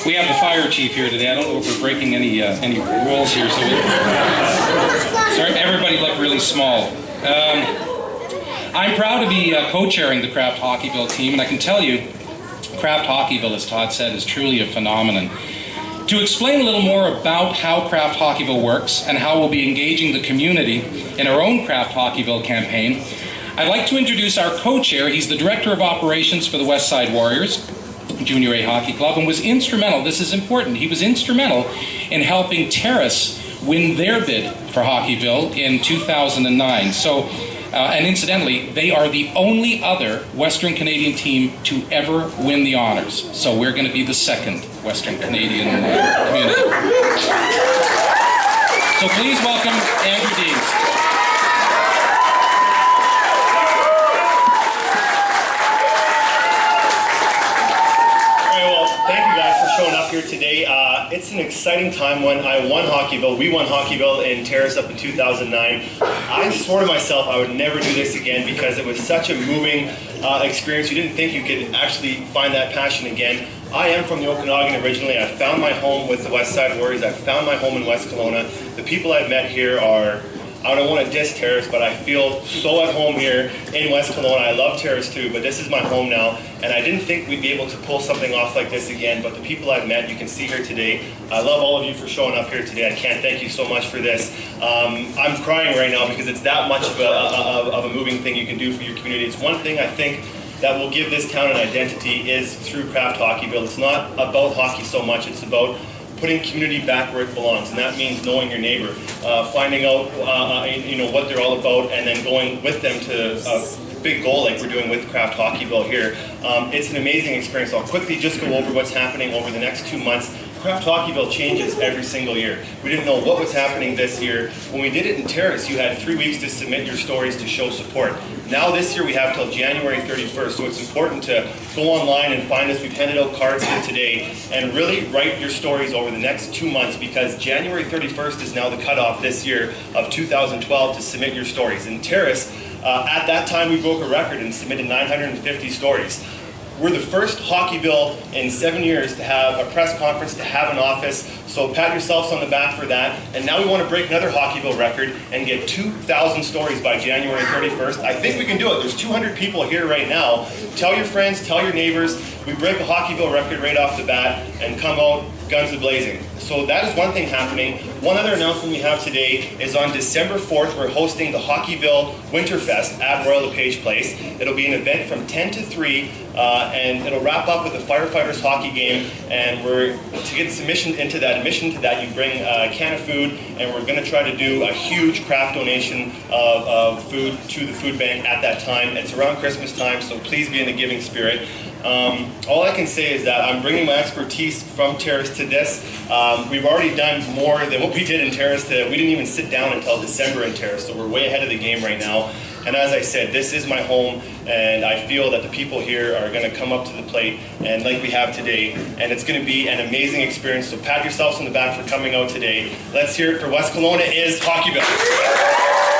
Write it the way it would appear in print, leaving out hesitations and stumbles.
We have the fire chief here today. I don't know if we're breaking any rules here. So sorry, everybody looked really small. I'm proud to be co-chairing the Kraft Hockeyville team, and I can tell you, Kraft Hockeyville, as Todd said, is truly a phenomenon. To explain a little more about how Kraft Hockeyville works and how we'll be engaging the community in our own Kraft Hockeyville campaign, I'd like to introduce our co-chair. He's the Director of Operations for the West Side Warriors Junior A Hockey Club, and was instrumental, this is important, he was instrumental in helping Terrace win their bid for Hockeyville in 2009. So, and incidentally, they are the only other Western Canadian team to ever win the honors. So we're going to be the second Western Canadian community. So please welcome Andrew Deans. Showing up here today. It's an exciting time when I won Hockeyville. We won Hockeyville in Terrace up in 2009. I swore to myself I would never do this again because it was such a moving experience. You didn't think you could actually find that passion again. I am from the Okanagan originally. I found my home with the West Side Warriors. I found my home in West Kelowna. The people I've met here are, I don't want to diss Terrace, but I feel so at home here in West Kelowna. I love Terrace too, but this is my home now, and I didn't think we'd be able to pull something off like this again, but the people I've met, you can see here today. I love all of you for showing up here today. I can't thank you so much for this. I'm crying right now because it's that much of a moving thing you can do for your community. It's one thing I think that will give this town an identity is through Kraft Hockeyville. It's not about hockey so much, it's about putting community back where it belongs, and that means knowing your neighbor, finding out what they're all about, and then going with them to a big goal like we're doing with Kraft Hockeyville here. It's an amazing experience. I'll quickly just go over what's happening over the next 2 months. Kraft Hockeyville changes every single year. We didn't know what was happening this year. When we did it in Terrace, you had 3 weeks to submit your stories to show support. Now this year we have till January 31st, so it's important to go online and find us. We've handed out cards here today, and really write your stories over the next 2 months, because January 31st is now the cutoff this year of 2012 to submit your stories. In Terrace, at that time we broke a record and submitted 950 stories. We're the first Hockeyville in 7 years to have a press conference, to have an office, so pat yourselves on the back for that. And now we want to break another Hockeyville record and get 2,000 stories by January 31st. I think we can do it. There's 200 people here right now. Tell your friends, tell your neighbors. We break a Hockeyville record right off the bat and come out guns a-blazing. So that is one thing happening. One other announcement we have today is on December 4th, we're hosting the Hockeyville Winterfest at Royal LePage Place. It'll be an event from 10 to 3, and it'll wrap up with a firefighters hockey game. And we're to get submission into that. Admission to that, you bring a can of food, and we're going to try to do a huge craft donation of food to the food bank at that time. It's around Christmas time, so please be in the giving spirit. All I can say is that I'm bringing my expertise from Terrace to this. We've already done more than what we did in Terrace. We didn't even sit down until December in Terrace, so we're way ahead of the game right now. And as I said, this is my home, and I feel that the people here are going to come up to the plate, and like we have today, and it's going to be an amazing experience. So pat yourselves on the back for coming out today. Let's hear it for West Kelowna is Hockeyville.